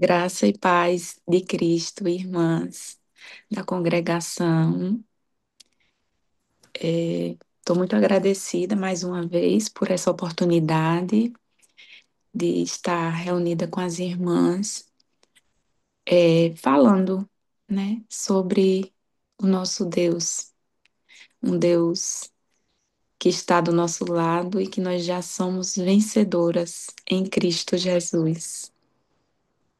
Graça e paz de Cristo, irmãs da congregação. Estou muito agradecida mais uma vez por essa oportunidade de estar reunida com as irmãs, falando, né, sobre o nosso Deus, um Deus que está do nosso lado e que nós já somos vencedoras em Cristo Jesus.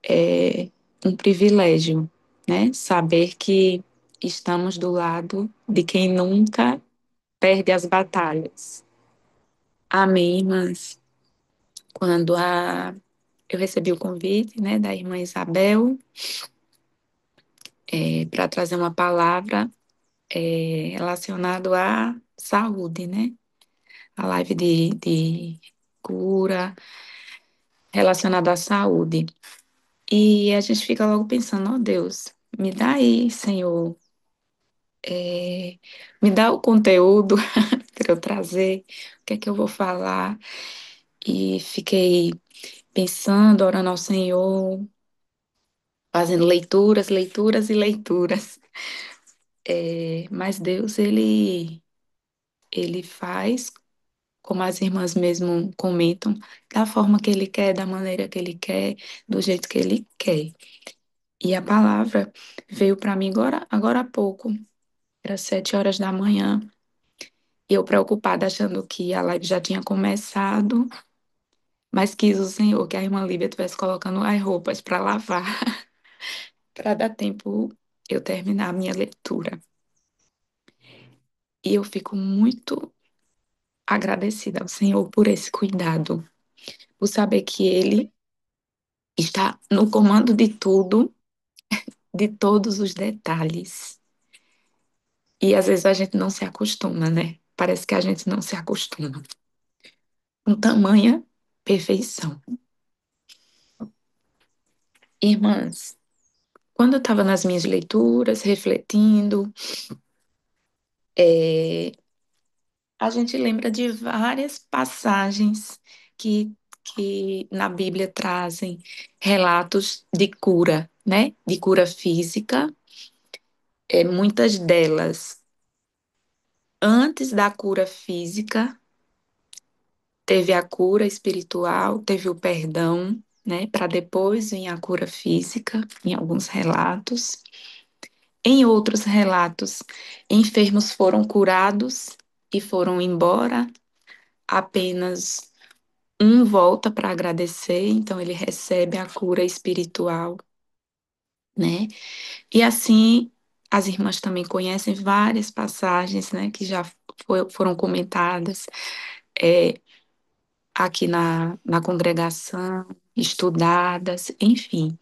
É um privilégio, né? Saber que estamos do lado de quem nunca perde as batalhas. Amém, irmãs. Quando eu recebi o convite, né, da irmã Isabel, para trazer uma palavra relacionada à saúde, né? A live de cura relacionada à saúde. E a gente fica logo pensando, ó Deus, me dá aí, Senhor, me dá o conteúdo para eu trazer, o que é que eu vou falar. E fiquei pensando, orando ao Senhor, fazendo leituras, leituras e leituras. Mas Deus, ele faz, como as irmãs mesmo comentam, da forma que Ele quer, da maneira que Ele quer, do jeito que Ele quer. E a palavra veio para mim agora há pouco, era 7 horas da manhã, e eu preocupada, achando que a live já tinha começado, mas quis o Senhor que a irmã Lívia estivesse colocando as roupas para lavar, para dar tempo eu terminar a minha leitura. E eu fico muito agradecida ao Senhor por esse cuidado, por saber que Ele está no comando de tudo, de todos os detalhes. E às vezes a gente não se acostuma, né? Parece que a gente não se acostuma com tamanha perfeição. Irmãs, quando eu estava nas minhas leituras, refletindo, é, a gente lembra de várias passagens que na Bíblia trazem relatos de cura, né? De cura física. Muitas delas, antes da cura física, teve a cura espiritual, teve o perdão, né? Para depois vir a cura física, em alguns relatos. Em outros relatos, enfermos foram curados e foram embora, apenas um volta para agradecer, então ele recebe a cura espiritual, né? E assim, as irmãs também conhecem várias passagens, né, que já foram comentadas é, aqui na congregação, estudadas, enfim.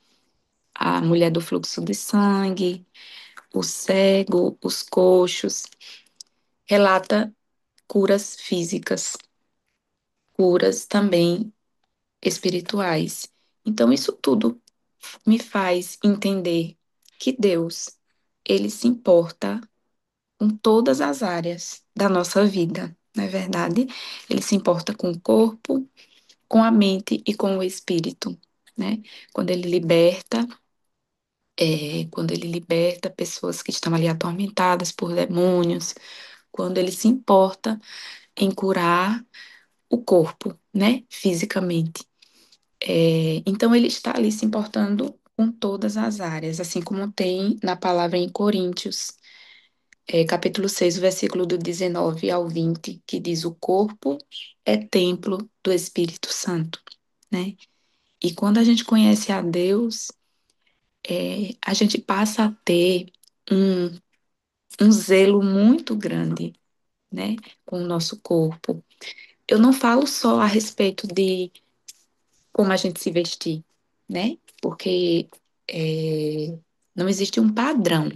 A mulher do fluxo de sangue, o cego, os coxos, relata curas físicas, curas também espirituais. Então, isso tudo me faz entender que Deus, ele se importa com todas as áreas da nossa vida, não é verdade? Ele se importa com o corpo, com a mente e com o espírito, né? Quando ele liberta, quando ele liberta pessoas que estão ali atormentadas por demônios, quando ele se importa em curar o corpo, né? Fisicamente. Então, ele está ali se importando com todas as áreas, assim como tem na palavra em Coríntios, capítulo 6, versículo do 19 ao 20, que diz: o corpo é templo do Espírito Santo, né? E quando a gente conhece a Deus, a gente passa a ter um, um zelo muito grande, né, com o nosso corpo. Eu não falo só a respeito de como a gente se vestir, né? Porque não existe um padrão.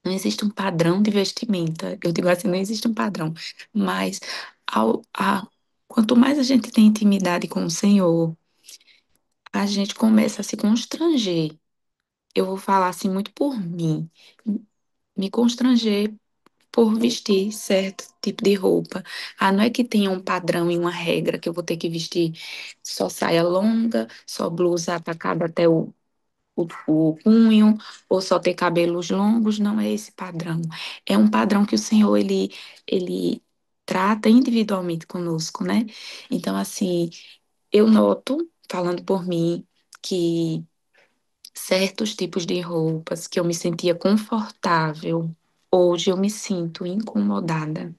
Não existe um padrão de vestimenta. Eu digo assim, não existe um padrão. Mas quanto mais a gente tem intimidade com o Senhor, a gente começa a se constranger. Eu vou falar assim muito por mim. Me constranger por vestir certo tipo de roupa. Ah, não é que tenha um padrão e uma regra que eu vou ter que vestir só saia longa, só blusa atacada até o punho, ou só ter cabelos longos, não é esse padrão. É um padrão que o Senhor, ele trata individualmente conosco, né? Então, assim, eu noto, falando por mim, que certos tipos de roupas que eu me sentia confortável, hoje eu me sinto incomodada.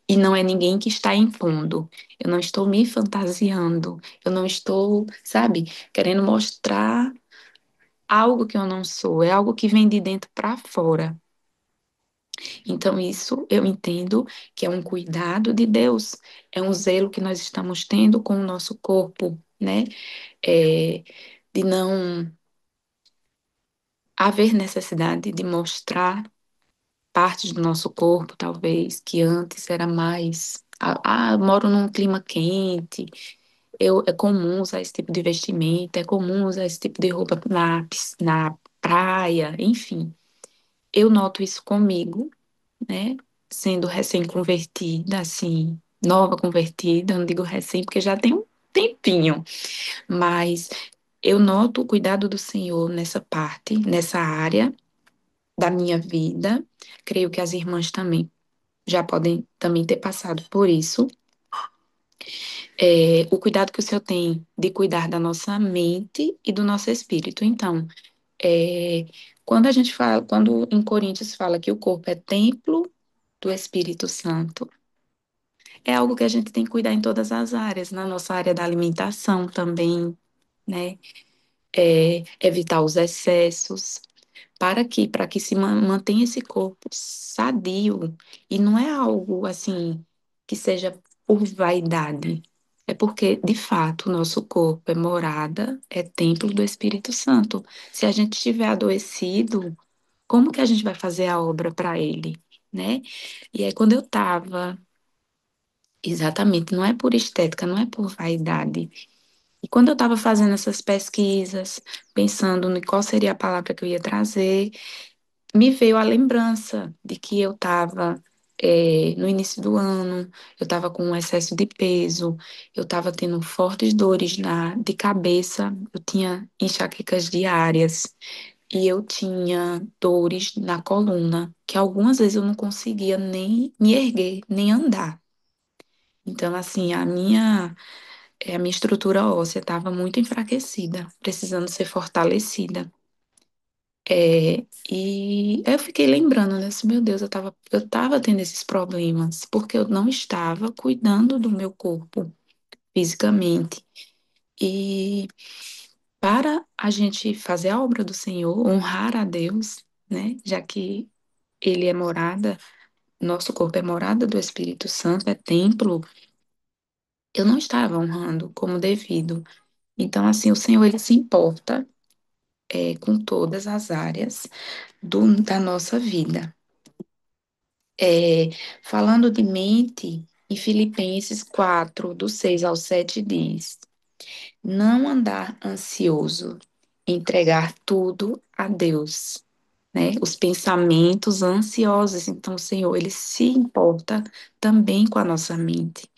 E não é ninguém que está impondo. Eu não estou me fantasiando. Eu não estou, sabe, querendo mostrar algo que eu não sou. É algo que vem de dentro para fora. Então, isso eu entendo que é um cuidado de Deus. É um zelo que nós estamos tendo com o nosso corpo, né? É, de não haver necessidade de mostrar partes do nosso corpo, talvez, que antes era mais. Eu moro num clima quente, é comum usar esse tipo de vestimenta, é comum usar esse tipo de roupa na praia, enfim. Eu noto isso comigo, né? Sendo recém-convertida, assim, nova convertida, não digo recém porque já tem um tempinho, mas eu noto o cuidado do Senhor nessa parte, nessa área da minha vida. Creio que as irmãs também já podem também ter passado por isso. O cuidado que o Senhor tem de cuidar da nossa mente e do nosso espírito. Então, é, quando a gente fala, quando em Coríntios fala que o corpo é templo do Espírito Santo, é algo que a gente tem que cuidar em todas as áreas, na nossa área da alimentação também, né? Evitar os excessos, para que se mantenha esse corpo sadio. E não é algo assim que seja por vaidade. É porque, de fato, o nosso corpo é morada, é templo do Espírito Santo. Se a gente estiver adoecido, como que a gente vai fazer a obra para ele, né? E aí, quando eu estava, exatamente, não é por estética, não é por vaidade. E quando eu estava fazendo essas pesquisas, pensando em qual seria a palavra que eu ia trazer, me veio a lembrança de que eu estava no início do ano, eu estava com um excesso de peso, eu estava tendo fortes dores de cabeça, eu tinha enxaquecas diárias e eu tinha dores na coluna, que algumas vezes eu não conseguia nem me erguer, nem andar. Então, assim, a minha estrutura óssea estava muito enfraquecida, precisando ser fortalecida. E eu fiquei lembrando, né? Assim, meu Deus, eu tava tendo esses problemas, porque eu não estava cuidando do meu corpo fisicamente. E para a gente fazer a obra do Senhor, honrar a Deus, né? Já que Ele é morada, nosso corpo é morada do Espírito Santo, é templo, eu não estava honrando como devido. Então, assim, o Senhor, Ele se importa, com todas as áreas da nossa vida. É, falando de mente, em Filipenses 4, do 6 ao 7 diz: não andar ansioso, entregar tudo a Deus, né? Os pensamentos ansiosos, então o Senhor, ele se importa também com a nossa mente.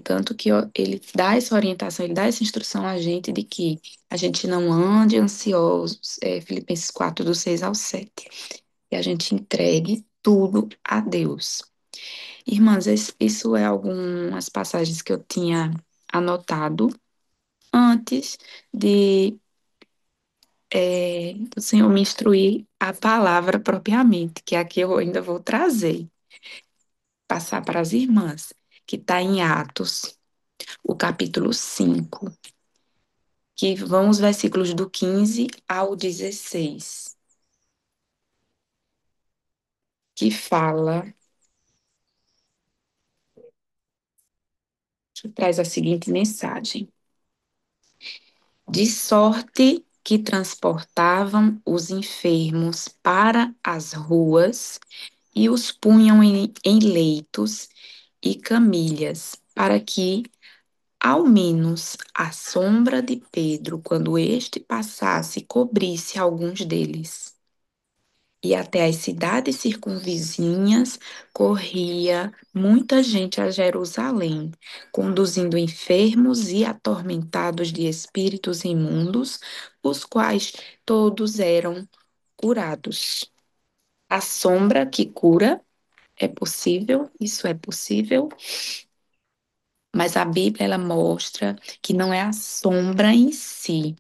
Tanto que ó, ele dá essa orientação, ele dá essa instrução a gente de que a gente não ande ansiosos, Filipenses 4, do 6 ao 7, e a gente entregue tudo a Deus. Irmãs, isso é algumas passagens que eu tinha anotado antes do Senhor me instruir a palavra propriamente, que é a que eu ainda vou trazer, passar para as irmãs, que está em Atos, o capítulo 5, que vão os versículos do 15 ao 16, que fala, que traz a seguinte mensagem: de sorte que transportavam os enfermos para as ruas e os punham em leitos e camilhas, para que, ao menos, a sombra de Pedro, quando este passasse, cobrisse alguns deles. e até as cidades circunvizinhas corria muita gente a Jerusalém, conduzindo enfermos e atormentados de espíritos imundos, os quais todos eram curados. A sombra que cura é possível, isso é possível, mas a Bíblia ela mostra que não é a sombra em si,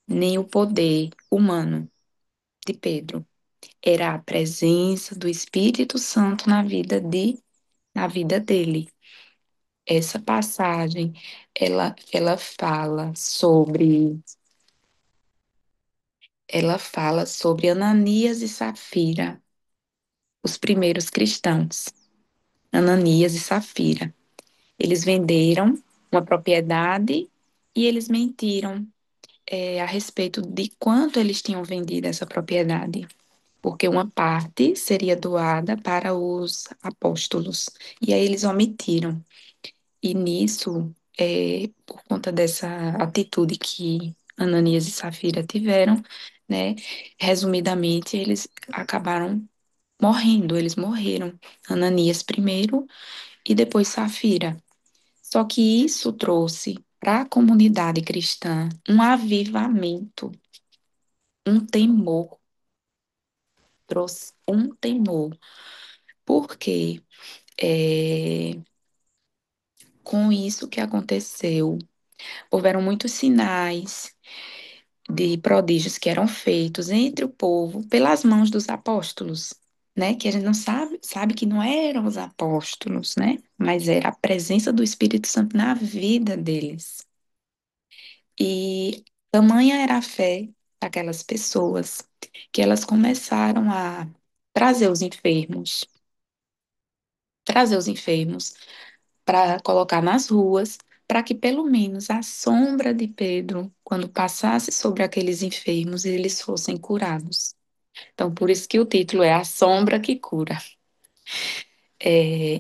nem o poder humano de Pedro, era a presença do Espírito Santo na vida dele. Essa passagem, ela fala sobre Ananias e Safira, os primeiros cristãos. Ananias e Safira. Eles venderam uma propriedade e eles mentiram a respeito de quanto eles tinham vendido essa propriedade, porque uma parte seria doada para os apóstolos, e aí eles omitiram. E nisso, por conta dessa atitude que Ananias e Safira tiveram, né, resumidamente, eles acabaram morrendo, eles morreram. Ananias primeiro e depois Safira. Só que isso trouxe para a comunidade cristã um avivamento, um temor, trouxe um temor, porque com isso que aconteceu, houveram muitos sinais de prodígios que eram feitos entre o povo pelas mãos dos apóstolos, né? Que a gente não sabe que não eram os apóstolos, né? Mas era a presença do Espírito Santo na vida deles. E tamanha era a fé daquelas pessoas que elas começaram a trazer os enfermos, trazer os enfermos para colocar nas ruas, para que pelo menos a sombra de Pedro, quando passasse sobre aqueles enfermos, eles fossem curados. Então, por isso que o título é A Sombra que Cura.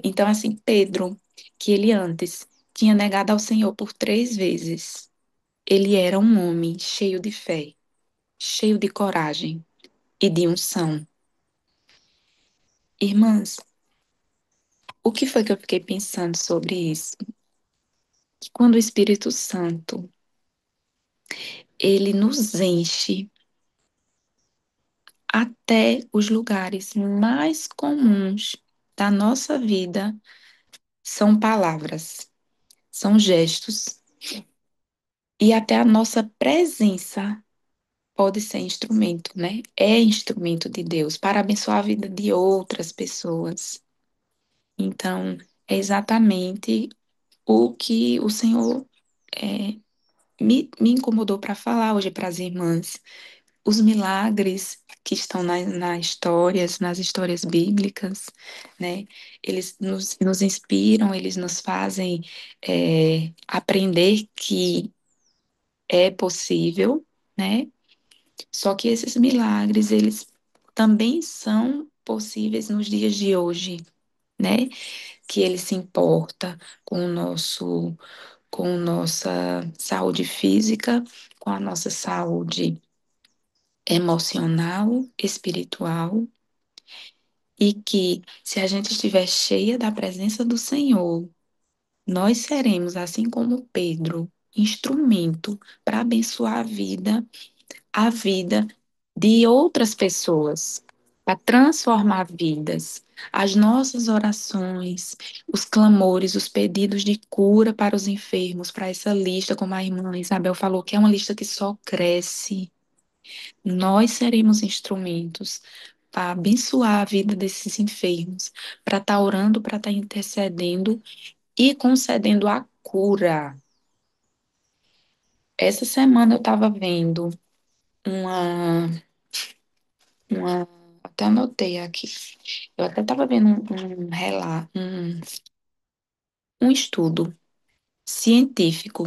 Então, assim, Pedro, que ele antes tinha negado ao Senhor por 3 vezes, ele era um homem cheio de fé, cheio de coragem e de unção. Irmãs, o que foi que eu fiquei pensando sobre isso? Que quando o Espírito Santo, ele nos enche até os lugares mais comuns da nossa vida são palavras, são gestos e até a nossa presença pode ser instrumento, né? É instrumento de Deus para abençoar a vida de outras pessoas. Então, é exatamente o que o Senhor é, me incomodou para falar hoje para as irmãs. Os milagres que estão nas histórias bíblicas, né? Eles nos inspiram, eles nos fazem aprender que é possível, né? Só que esses milagres, eles também são possíveis nos dias de hoje, né? Que ele se importa com o com nossa saúde física, com a nossa saúde emocional, espiritual, e que se a gente estiver cheia da presença do Senhor, nós seremos, assim como Pedro, instrumento para abençoar a vida de outras pessoas, para transformar vidas. As nossas orações, os clamores, os pedidos de cura para os enfermos, para essa lista, como a irmã Isabel falou, que é uma lista que só cresce. Nós seremos instrumentos para abençoar a vida desses enfermos, para estar orando, para estar intercedendo e concedendo a cura. Essa semana eu estava vendo uma, até anotei aqui, eu até estava vendo um relato, um estudo científico,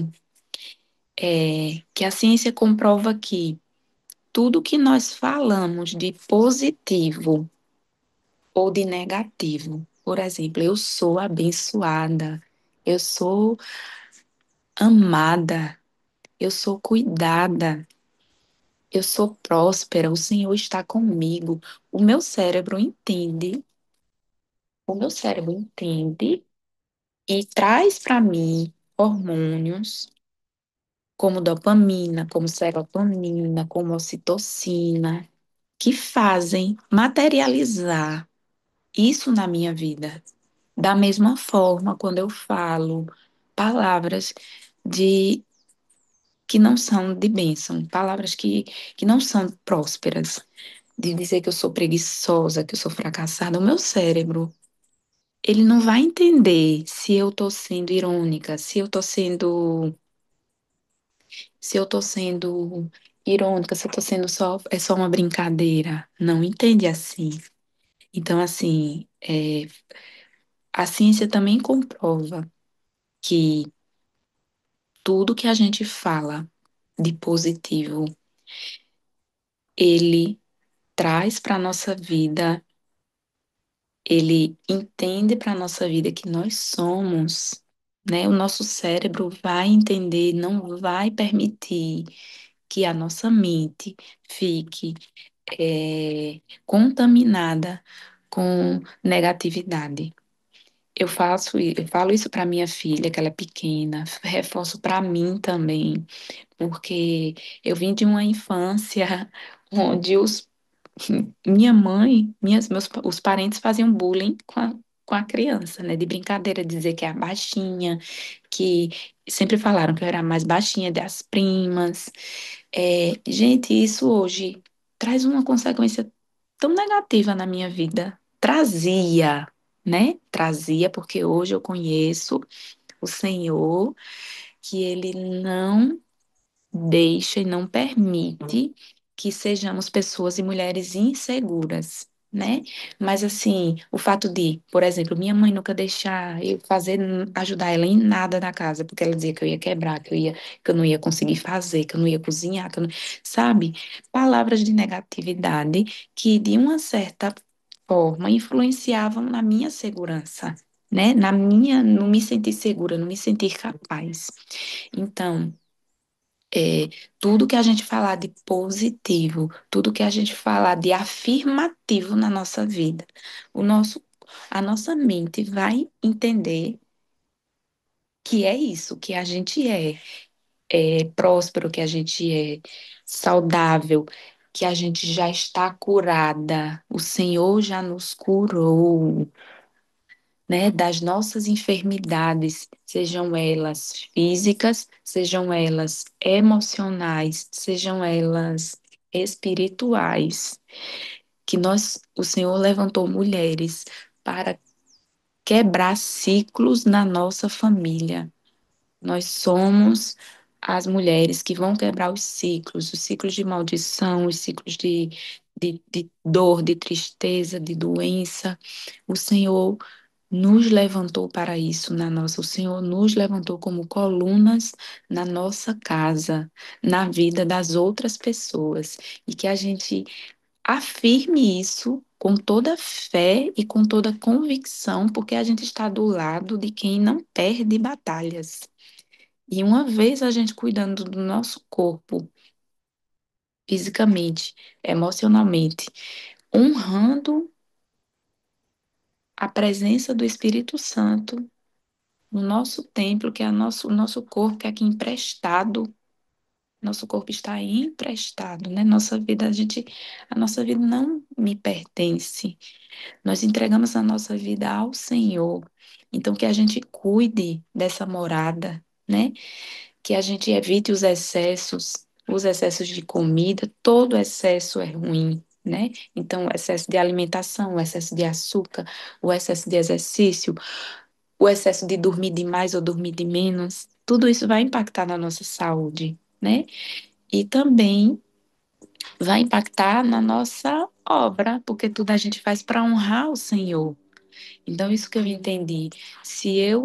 que a ciência comprova que tudo que nós falamos de positivo ou de negativo. Por exemplo, eu sou abençoada, eu sou amada, eu sou cuidada. eu sou próspera, o Senhor está comigo. O meu cérebro entende, o meu cérebro entende e traz para mim hormônios como dopamina, como serotonina, como ocitocina, que fazem materializar isso na minha vida. Da mesma forma, quando eu falo palavras de que não são de bênção, palavras que não são prósperas, de dizer que eu sou preguiçosa, que eu sou fracassada, o meu cérebro, ele não vai entender se eu estou sendo irônica, se eu estou sendo irônica, se eu estou sendo só, é só uma brincadeira. Não entende assim. Então, assim, a ciência também comprova que tudo que a gente fala de positivo, ele traz para a nossa vida, ele entende para a nossa vida que nós somos, né? O nosso cérebro vai entender, não vai permitir que a nossa mente fique contaminada com negatividade. Eu falo isso para minha filha, que ela é pequena, reforço para mim também, porque eu vim de uma infância onde minha mãe, os parentes faziam bullying com a criança, né? De brincadeira, dizer que é a baixinha, que sempre falaram que eu era a mais baixinha das primas. Gente, isso hoje traz uma consequência tão negativa na minha vida. Trazia, né? Trazia, porque hoje eu conheço o Senhor, que Ele não deixa e não permite que sejamos pessoas e mulheres inseguras, né? Mas assim, o fato de, por exemplo, minha mãe nunca deixar eu fazer, ajudar ela em nada na casa, porque ela dizia que eu ia quebrar, que eu não ia conseguir fazer, que eu não ia cozinhar, sabe? Palavras de negatividade que de uma certa forma influenciavam na minha segurança, né? Não me sentir segura, não me sentir capaz. Então, é, tudo que a gente falar de positivo, tudo que a gente falar de afirmativo na nossa vida, o nosso, a nossa mente vai entender que é isso, que a gente é próspero, que a gente é saudável, que a gente já está curada, o Senhor já nos curou, né, das nossas enfermidades, sejam elas físicas, sejam elas emocionais, sejam elas espirituais, que o Senhor levantou mulheres para quebrar ciclos na nossa família. Nós somos as mulheres que vão quebrar os ciclos de maldição, os ciclos de dor, de tristeza, de doença. O Senhor nos levantou para isso o Senhor nos levantou como colunas na nossa casa, na vida das outras pessoas, e que a gente afirme isso com toda fé e com toda convicção, porque a gente está do lado de quem não perde batalhas. E uma vez a gente cuidando do nosso corpo, fisicamente, emocionalmente, honrando a presença do Espírito Santo no nosso templo, que é o nosso corpo, que é aqui emprestado. Nosso corpo está emprestado, né? A nossa vida não me pertence. Nós entregamos a nossa vida ao Senhor. Então, que a gente cuide dessa morada, né? Que a gente evite os excessos de comida, todo excesso é ruim, né? Então, o excesso de alimentação, o excesso de açúcar, o excesso de exercício, o excesso de dormir demais ou dormir de menos, tudo isso vai impactar na nossa saúde, né? E também vai impactar na nossa obra, porque tudo a gente faz para honrar o Senhor. Então, isso que eu entendi. Se eu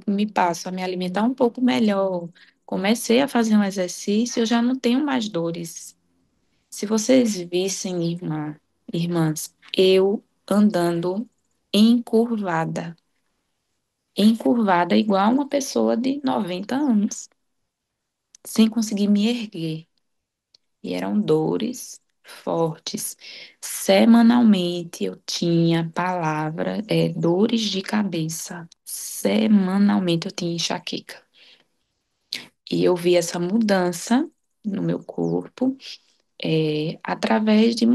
me passo a me alimentar um pouco melhor, comecei a fazer um exercício, eu já não tenho mais dores. Se vocês vissem, irmãs, eu andando encurvada, encurvada igual uma pessoa de 90 anos, sem conseguir me erguer. e eram dores fortes. Semanalmente eu tinha palavra, dores de cabeça. Semanalmente eu tinha enxaqueca. E eu vi essa mudança no meu corpo, através de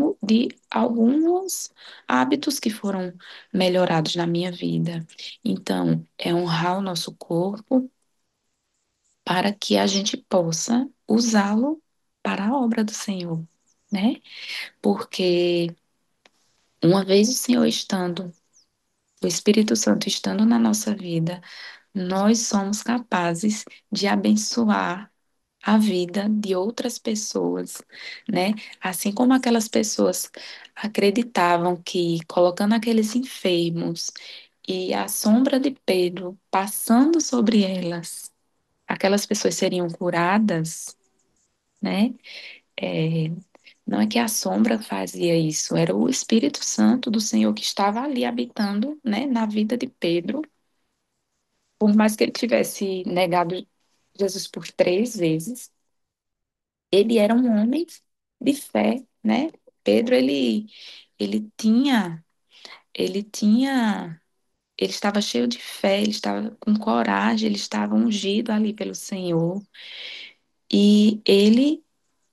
alguns hábitos que foram melhorados na minha vida. Então, é honrar o nosso corpo para que a gente possa usá-lo para a obra do Senhor, né? Porque uma vez o Senhor estando, o Espírito Santo estando na nossa vida, nós somos capazes de abençoar a vida de outras pessoas, né? Assim como aquelas pessoas acreditavam que colocando aqueles enfermos e a sombra de Pedro passando sobre elas, aquelas pessoas seriam curadas, né? É, não é que a sombra fazia isso, era o Espírito Santo do Senhor que estava ali habitando, né, na vida de Pedro. Por mais que ele tivesse negado Jesus por 3 vezes, ele era um homem de fé, né? Pedro, ele tinha, ele tinha, ele estava cheio de fé, ele estava com coragem, ele estava ungido ali pelo Senhor. E ele,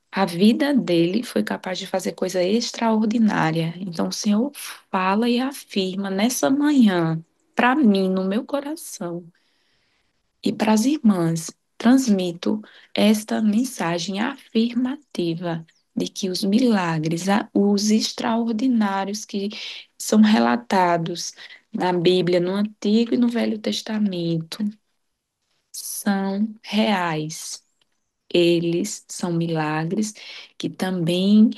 a vida dele foi capaz de fazer coisa extraordinária. Então, o Senhor fala e afirma nessa manhã, para mim, no meu coração, e para as irmãs, transmito esta mensagem afirmativa de que os milagres, os extraordinários que são relatados na Bíblia, no Antigo e no Velho Testamento, são reais. Eles são milagres que também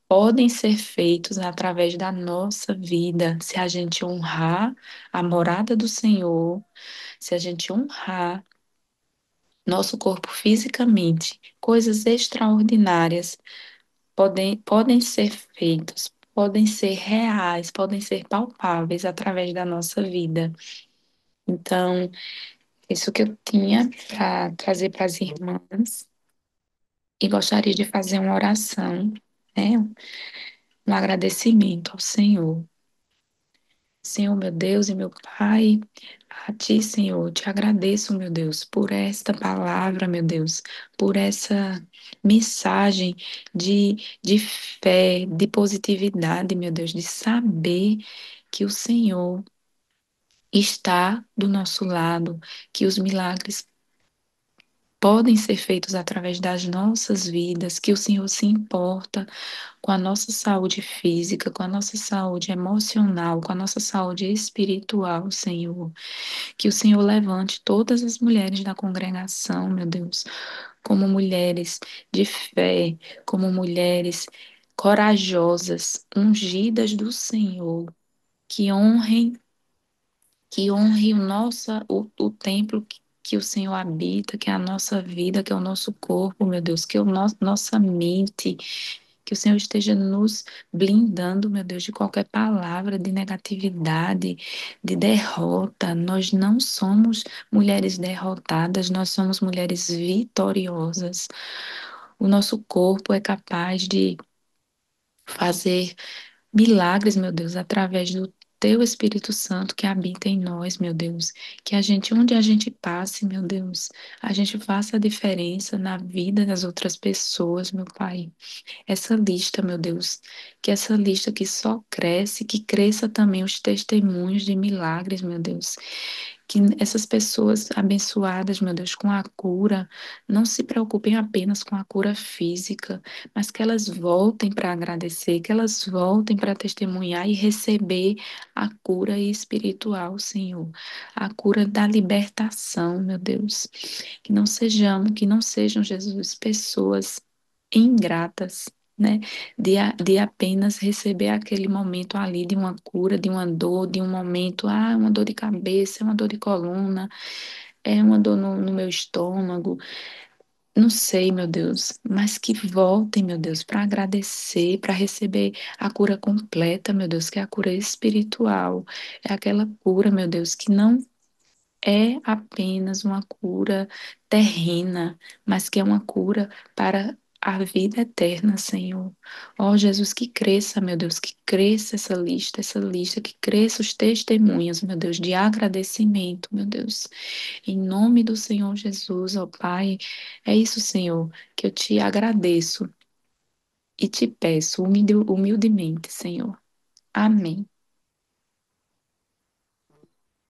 podem ser feitos através da nossa vida, se a gente honrar a morada do Senhor, se a gente honrar nosso corpo fisicamente, coisas extraordinárias podem ser feitos, podem ser reais, podem ser palpáveis através da nossa vida. Então, isso que eu tinha para trazer para as irmãs e gostaria de fazer uma oração, né? Um agradecimento ao Senhor. Senhor, meu Deus e meu Pai, a Ti, Senhor, te agradeço, meu Deus, por esta palavra, meu Deus, por essa mensagem de fé, de positividade, meu Deus, de saber que o Senhor está do nosso lado, que os milagres podem ser feitos através das nossas vidas, que o Senhor se importa com a nossa saúde física, com a nossa saúde emocional, com a nossa saúde espiritual, Senhor. Que o Senhor levante todas as mulheres da congregação, meu Deus, como mulheres de fé, como mulheres corajosas, ungidas do Senhor, que honrem, que honre o templo que o Senhor habita, que é a nossa vida, que é o nosso corpo, meu Deus, que é nossa mente, que o Senhor esteja nos blindando, meu Deus, de qualquer palavra de negatividade, de derrota. Nós não somos mulheres derrotadas, nós somos mulheres vitoriosas. O nosso corpo é capaz de fazer milagres, meu Deus, através do Teu Espírito Santo que habita em nós, meu Deus. Que a gente, onde a gente passe, meu Deus, a gente faça a diferença na vida das outras pessoas, meu Pai. Essa lista, meu Deus, que essa lista que só cresce, que cresça também os testemunhos de milagres, meu Deus. Que essas pessoas abençoadas, meu Deus, com a cura, não se preocupem apenas com a cura física, mas que elas voltem para agradecer, que elas voltem para testemunhar e receber a cura espiritual, Senhor. A cura da libertação, meu Deus. Que não sejam, Jesus, pessoas ingratas, né? De apenas receber aquele momento ali de uma cura, de uma dor, de um momento, uma dor de cabeça, uma dor de coluna, é uma dor no meu estômago, não sei, meu Deus, mas que voltem, meu Deus, para agradecer, para receber a cura completa, meu Deus, que é a cura espiritual, é aquela cura, meu Deus, que não é apenas uma cura terrena, mas que é uma cura para a vida eterna, Senhor. Ó Jesus, que cresça, meu Deus, que cresça essa lista, que cresça os testemunhos, meu Deus, de agradecimento, meu Deus. Em nome do Senhor Jesus, ó Pai, é isso, Senhor, que eu te agradeço e te peço humildemente, Senhor. Amém.